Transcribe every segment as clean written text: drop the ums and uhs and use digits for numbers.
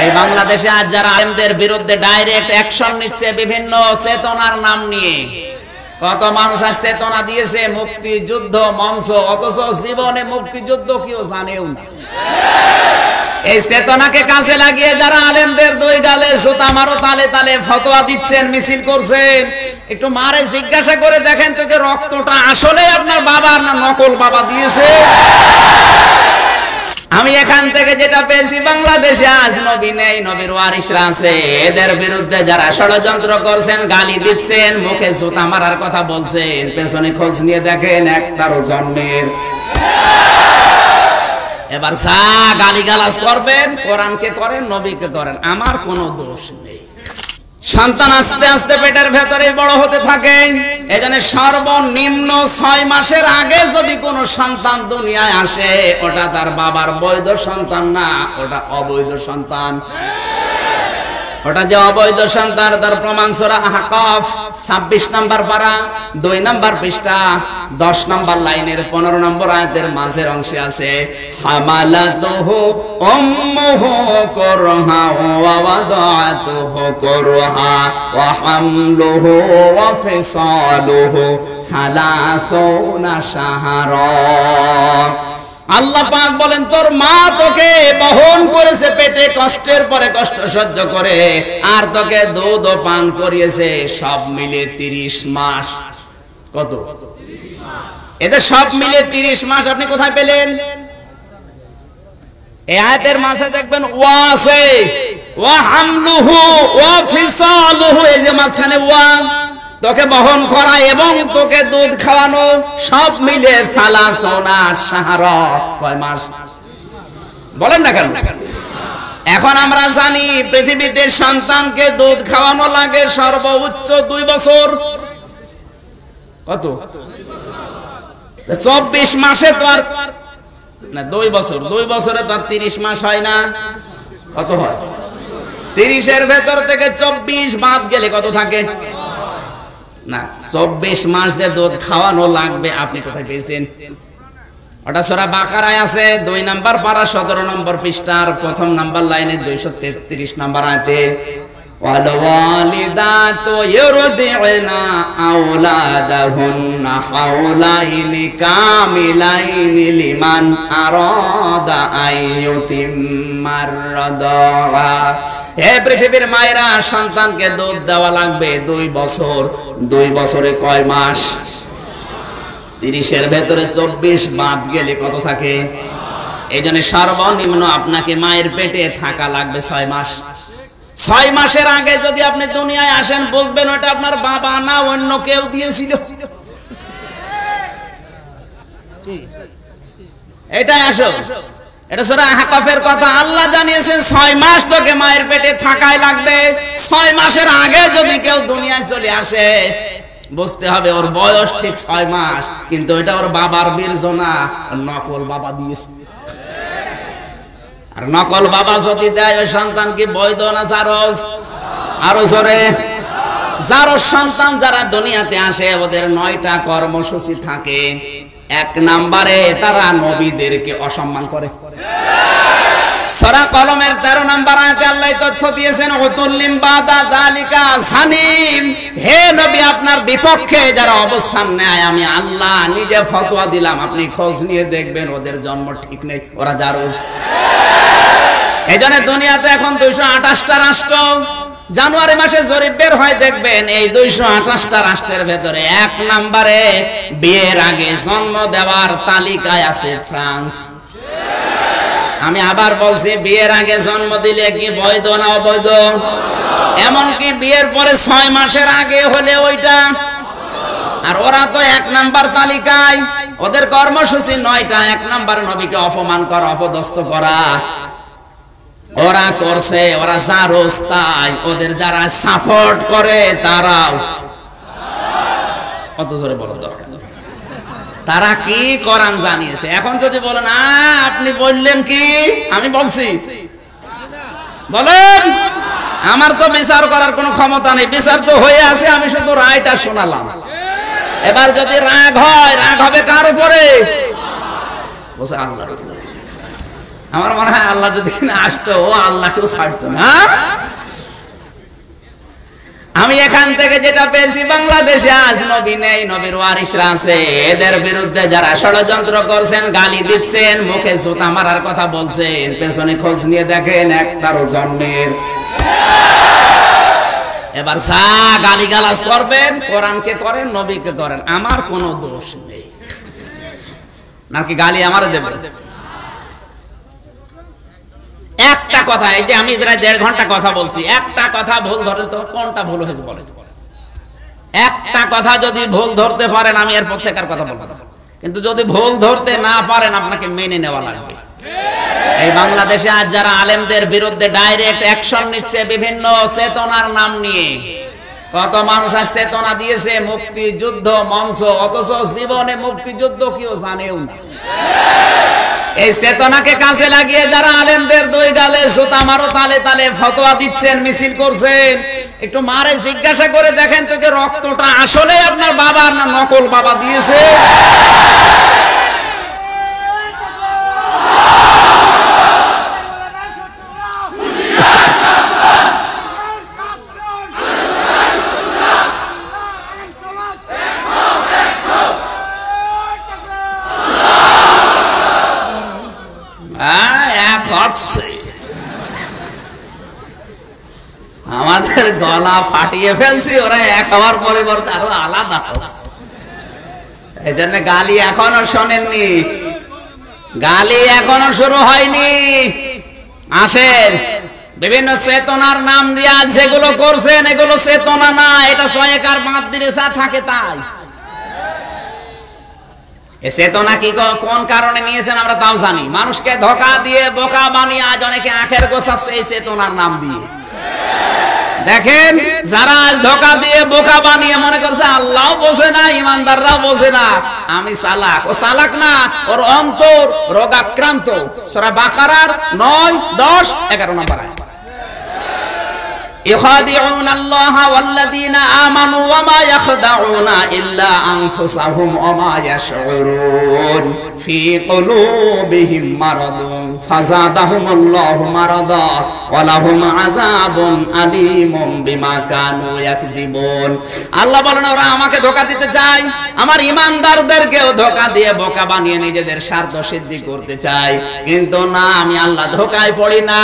এই বাংলাদেশে আজ যারা আলেমদের বিরুদ্ধে ডাইরেক্ট অ্যাকশন নিচ্ছে বিভিন্ন চেতনার নাম নিয়ে, কত মানুষ আজ চেতনা দিয়েছে মুক্তিযুদ্ধ মঞ্চ, অথচ জীবনে মুক্তিযুদ্ধ কেউ জানেও না। এই চেতনাকে কাজে লাগিয়ে যারা আলেমদের দুই গালে জুতা মারো তালে তালে ফতোয়া দিচ্ছেন, মিছিল করছেন, একটু মারে জিজ্ঞাসা করে দেখেন তো যে রক্তটা আসলে আপনার বাবার না নকল বাবা দিয়েছে। আমি এখান থেকে যেটা পেয়েছি, বাংলাদেশে আজ নবী নেই, নবীর ওয়ারিসরা আছে। এদের বিরুদ্ধে যারা ষড়যন্ত্র করছেন, গালি দিচ্ছেন, মুখে জুতা মারার কথা বলছেন, পেছনে খোঁজ নিয়ে দেখেন একটারও জন্মের। এবার যা গালিগালাজ করবেন, কোরআনকে করেন, নবীকে করেন, আমার কোনো দোষ নেই। সন্তান আস্তে আস্তে পেটের ভেতরে বড় হতে থাকে। এজন্য সর্বনিম্ন 6 মাসের আগে যদি কোনো সন্তান দুনিয়ায় আসে, ওটা তার বাবার বৈধ সন্তান না, ওটা অবৈধ সন্তান। ওটা যে অবৈধ সন্তান তার প্রমাণ সূরা আহকাফ 26 নম্বর পারা 2 নম্বর পৃষ্ঠা 10 নম্বর লাইনের 15 নম্বর আয়াতের মাঝের অংশে আছে, হামালাতুহু উম্মুহু কুরহা ওয়া ওয়াদাতুহু কুরহা ওয়া হামলুহু ওয়া ফিসালুহু 30 শাহরা। আল্লাহ পাক বলেন, তোর মা তোকে বহন করেছে পেটে, কষ্টের পরে কষ্ট সহ্য করে, আর তোকে দুধ পান করিয়েছে, সব মিলে 30 মাস। কত? এদের সব মিলে 30 মাস। আপনি কোথায় পেলেন? এই আয়াতের মাঝে দেখবেন ওয়া আছে, ওয়া হামলুহু ওয়া ফিসালুহু, এই যে মাঝখানে ওয়া, তোকে বহন করা এবং তোকে দুধ খাওয়ানো, সব মিলে 30 শাহরা। কয় মাস? বলেন না কেন? এখন আমরা জানি পৃথিবীতে সন্তানকে দুধ খাওয়ানো লাগে সর্বোচ্চ 2 বছর। কত? 24 মাসে তো আর না, 2 বছর, 2 বছরে তো 30 মাস হয় না। কত হয়? 30 এর ভেতর থেকে 24 বাদ গেলে কত থাকে? না, 24 মাস যে দুধ খাওয়ানো লাগবে, আপনি কোথায় পেয়েছেন? ওটা সূরা বাকারায় আছে 2 নম্বর পারা 17 নম্বর পৃষ্ঠার 1 নম্বর লাইনে 233 নম্বর আয়াতে, ওয়াল ওয়ালিদাতু ইউরদি'না আওলাদাহুন্না হাওলাইনি কামিলাইনি লিমান আরাদা আইয়ুতিম্মার রাদা। হে পৃথিবীর মায়েরা, সন্তানকে দুধ দেওয়া লাগবে 2 বছর। 2 বছরে কয় মাস? 30 এর ভেতরে 24 বাদ গেলে কত থাকে? এইজন্য সর্বনিম্ন আপনাকে মায়ের পেটে থাকা লাগবে 6 মাস। 6 মাসের আগে যদি আপনি দুনিয়ায় আসেন, বুঝবেন ওটা আপনার বাবা না, অন্য কেউ দিয়েছিল। এটাই আসো, এটা সূরা আহকাফের কথা। আল্লাহ জানিয়েছেন 6 মাস তোকে মায়ের পেটে থাকাই লাগবে। 6 মাসের আগে যদি কেউ দুনিয়ায় চলে আসে, বুঝতে হবে ওর বয়স ঠিক 6 মাস, কিন্তু এটা ওর বাবার বীর্য না, নকল বাবা দিয়েছে। আর নকল বাবা যদি দেয়, ওই সন্তান কি বৈধ না জারজ? আরো জোরে। জারজ সন্তান যারা দুনিয়াতে আসে, ওদের 9টা কর্মসূচি থাকে। 1 নম্বরে তারা নবীদেরকে অসম্মান করে। সূরা কলমের 13 নম্বর আয়াতে আল্লাহ তথ্য দিয়েছেন, উতুল্লিম বাদা যালিকা জানিম। হে নবী, আপনার বিপক্ষে যারা অবস্থান নেয়, আমি আল্লাহ নিজে ফতোয়া দিলাম, আপনি খোঁজ নিয়ে দেখবেন ওদের জন্ম ঠিক নেই, ওরা জারজ। এইজন্য দুনিয়াতে এখন 228টা রাষ্ট্র। জানুয়ারি মাসে জরিপ বের হয়, দেখবেন এই 228টা রাষ্ট্রের ভেতরে 1 নম্বরে বিয়ের আগে জন্ম দেওয়ার তালিকায় আছে ফ্রান্স। আমি আবার বলছি, বিয়ের আগে জন্ম দিলে কি বৈধ না অবৈধ? এমনকি বিয়ের পরে 6 মাসের আগে হলে ওইটা। আর ওরা তো 1 নাম্বার তালিকায়, ওদের কর্মসূচি 9টা। 1 নাম্বার নবীকে অপমান করা, অপদস্থ করা, ওরা করছে। ওরা জারজ, তাই ওদের যারা সাপোর্ট করে তারাও। কত জোরে বলা দরকার? তারা কি কোরআন জানিয়েছে। এখন যদি বলেন আপনি বললেন কি, আমি বলছি, বলেন। আমার তো বিচার করার কোনো ক্ষমতা নেই, বিচার তো হয়ে আছে, আমি শুধু রায়টা শোনালাম। এবার যদি রাগ হয়, রাগ হবে কার উপরে? বলছে আল্লাহর উপরে। আমার মনে হয় আল্লাহ যদি না আসতো, ও আল্লাহকেও ছাড়তো না। আমি এখান থেকে যেটা পেয়েছি, বাংলাদেশে আজ নবী নেই, নবীর ওয়ারিসরা আছে। এদের বিরুদ্ধে যারা ষড়যন্ত্র করছেন, গালি দিচ্ছেন, মুখে জুতা মারার কথা বলছেন, পেছনে খোঁজ নিয়ে দেখেন একটারও জন্মের। এবার যা গালিগালাজ করবেন, কোরআনকে করেন, নবীকে করেন, আমার কোনো দোষ নেই। নাকি গালি আমার দেবেন? একটা কথা, এই যে আমি প্রায় 1.5 ঘন্টা কথা বলছি, একটা কথা ভুল ধরে তো কোনটা ভুল হয়েছে বলে। একটা কথা যদি ভুল ধরতে পারেন, আমি এর পক্ষেকার কথা বলবো না, কিন্তু যদি ভুল ধরতে না পারেন, আপনাকে মেনে নেওয়া লাগবে। এই বাংলাদেশে আজ যারা আলেমদের বিরুদ্ধে ডাইরেক্ট অ্যাকশন নিচ্ছে বিভিন্ন চেতনার নাম নিয়ে, কত মানুষ আজ চেতনা দিয়েছে মুক্তিযুদ্ধ মঞ্চ, অথচ জীবনে মুক্তিযুদ্ধ কেউ জানেও না। এই চেতনাকে কাজে লাগিয়ে যারা আলেমদের 2 গালে জুতা মারো তালে তালে ফতোয়া দিচ্ছেন, মিছিল করছেন, একটু মারে জিজ্ঞাসা করে দেখেন তো যে রক্তটা আসলে আপনার বাবার না নকল বাবা দিয়েছে। আমাদের গলা ফাটিয়ে ফেলছি, ওরা এক হওয়ার পরিবর্তে আরো আলাদা হচ্ছে। এই জন্য গালি এখনো শোনেননি, গালি এখনো শুরু হয়নি। আসেন, বিভিন্ন চেতনার নাম দিয়ে যেগুলো করছেন, এগুলো চেতনা না, এটা সয়েকার বাদ দিলে যা থাকে তাই। এই চেতনা কি কোন কারণে নিয়েছেন আমরা তাও জানি। মানুষকে ধোঁকা দিয়ে বোকা বানিয়ে আজ অনেকে আখের গোছাচ্ছে এই চেতনার নাম দিয়ে। দেখেন, যারা আজ ধোঁকা দিয়ে বোকা বানিয়ে মনে করছে আল্লাহও বোঝে না, ইমানদাররাও বোঝে না, আমি চালাক। ও চালাক না, ওর অন্তর রোগাক্রান্ত। সূরা বাকারার 9, 10, 11 নম্বর আয়াত। يخادعون الله والذين آمنوا وما يخدعون إلا أنفسهم وما يشعرون في قلوبهم مرض فزادهم الله مرضا ولهم عذاب أليم بما كانوا يكذبون। আল্লাহ বলেন, ওরা আমাকে ধোঁকা দিতে চায়, আমার ঈমানদারদেরকেও ধোঁকা দিয়ে বোকা বানিয়ে নিজেদের স্বার্থ সিদ্ধি করতে চায়। কিন্তু না, আমি আল্লাহ ধোঁকায় পড়ি না।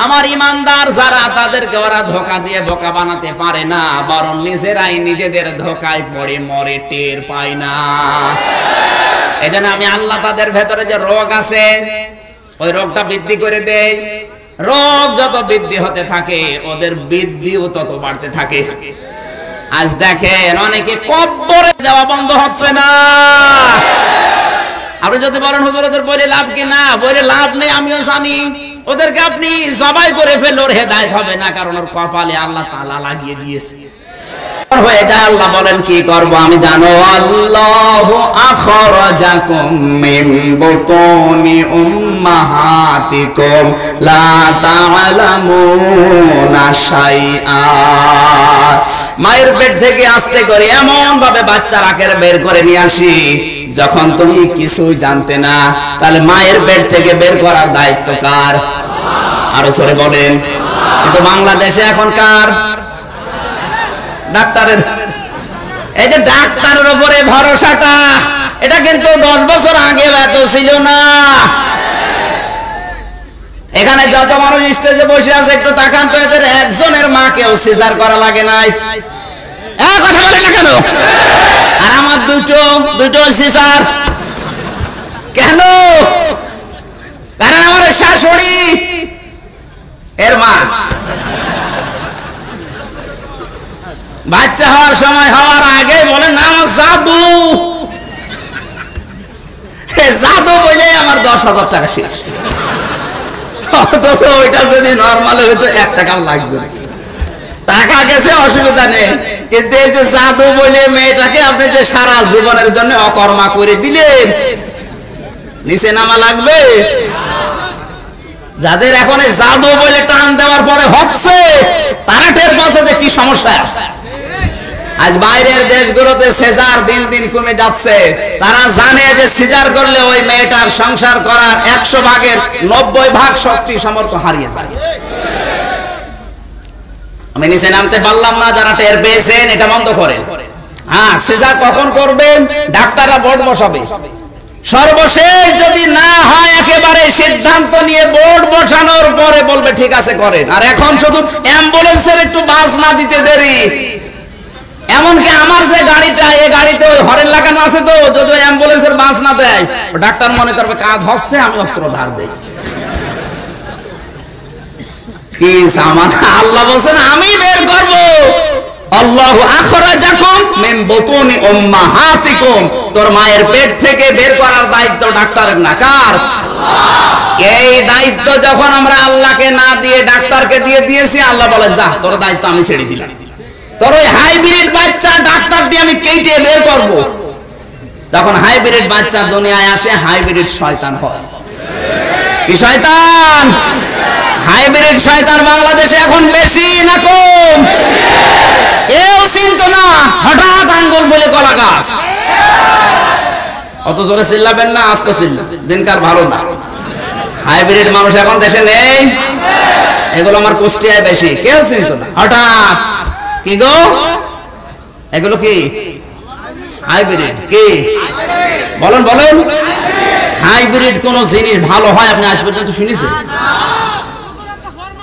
আমার ঈমানদার যারা, তাদেরকে ওরা ধোঁকা দিয়ে বোকা বানাতে পারে না, বরং নিজেরাই নিজেদের ধোঁকায় পড়ে মরে, টের পায় না। এজন্য আমি আল্লাহ তাদের ভেতরে যে রোগ আছে, ওই রোগটা বৃদ্ধি করে দেয়। রোগ যত বৃদ্ধি হতে থাকে, ওদের বৃদ্ধিও তত বাড়তে থাকে। আজ দেখেন, অনেকে কব্বরে দেওয়া বন্ধ হচ্ছে না। আপনি যদি বলেন হুজুর ওদের বলে লাভ কি না, বলে লাভ নেই, আমিও জানি। ওদেরকে আপনি জবাই করে ফেললে ওর হেদায়েত হবে না, কারণ ওর কপালে আল্লাহ তাআলা লাগিয়ে দিয়েছে। হয়ে যায়, আল্লাহ বলেন কি করব আমি জানো। আল্লাহু আখরাজাকুম মিন বুতুনি উম্মাহাতিকুম লা তা'লামুনা শাইআ। মায়ের পেট থেকে আস্তে করে এমন ভাবে বাচ্চা রাখের বের করে নিয়ে আসি, যখন তুমি কিছুই জানতে না, তাহলে মায়ের পেট থেকে বের করার দায়িত্ব কার? আরো জোরে বলেন। কিন্তু বাংলাদেশে এখন কার? ডাক্তারের। এই যে ডাক্তারের উপরে ভরসাটা, এটা কিন্তু 10 বছর আগে এত ছিল না। এখানে যত মানুষ স্টেজে বসে আছে, একটু তাকান তো, এদের একজনের মাকেও সিজার করা লাগে নাই। কথা বলে না কেন? আর আমার দুটো সিজার কেন? কারণ আমার শাশুড়ি এর মা বাচ্চা হওয়ার সময়, হওয়ার আগে বলে না আমার জাদু, জাদু বলে আমার 10,000 টাকা শেষ। অথচ ওইটা যদি নর্মাল হইতো 1 টাকাও লাগবে না। টাকা গেছে, অসুবিধা নেই, কিন্তু এই যে জাদু বলে মেয়েটাকে আপনি যে সারা জীবনের জন্য অকর্মা করে দিলেন, নিচে নামা লাগবে। যাদের এখন এই জাদু বলে টান দেওয়ার পরে হচ্ছে, তারা টের পাচ্ছে যে কি সমস্যা আছে। আজ বাইরের দেশগুলোতে সিজার দিন দিন কমে যাচ্ছে। তারা জানে যে সিজার করলে ওই মেয়েটার সংসার করার 100 ভাগের 90 ভাগ শক্তি সামর্থ্য হারিয়ে যায়। আমি নিচে নামতে পারলাম না, যারা টের পেয়েছেন এটা বন্ধ করেন। হ্যাঁ, সিজার কখন করবেন ডাক্তাররা বোর্ড বসাবে। সর্বশেষ যদি না হয় একেবারে সিদ্ধান্ত নিয়ে বোর্ড বসানোর পরে বলবে ঠিক আছে করেন। আর এখন শুধু অ্যাম্বুলেন্সের একটু বাস না দিতে দেরি। এমনকি আমার যে গাড়িটা, এই গাড়িতে ওই হরেন লাগানো আছে, তো যদি অ্যাম্বুলেন্সের বাস না দেয় ডাক্তার মনে করবে কাজ হচ্ছে, আমি অস্ত্র ধার দেই। কি সামান! আল্লাহ বলেন আমি বের করব। আল্লাহু আখরাজাকুম মিন বুতুনি উম্মাহাতিকুম, তোর মায়ের পেট থেকে বের করার দায়িত্ব ডাক্তারের না, কার? এই দায়িত্ব যখন আমরা আল্লাহকে না দিয়ে ডাক্তারকে দিয়ে দিয়েছি, আল্লাহ বলে যা তোর দায়িত্ব আমি ছেড়ে দিলাম। তোর ওই হাইব্রিড বাচ্চা ডাক্তার দিয়ে আমি কেটে বের করব। তখন হাইব্রিড বাচ্চা দুনিয়ায় আসে, হাইব্রিড শয়তান হয়। কি শয়তান? হাইব্রিড শয়তান বাংলাদেশে এখন বেশি না কম? কেউ চিনত না, হঠাৎ আঙ্গুল বলে কলা গাছ। অত জোরে চিল্লাবেন না, আস্তে চিল্লা, দিনকার ভালো না। হাইব্রিড মানুষ এখন দেশে নেই, এগুলো আমার কুষ্টিয়ায় বেশি। কেউ চিনত না, হঠাৎ কি গো এগুলো কি হাইব্রিড? কি বলেন বলেন? হাইব্রিড কোন জিনিস ভালো হয় আপনি আজ পর্যন্ত শুনেছেন?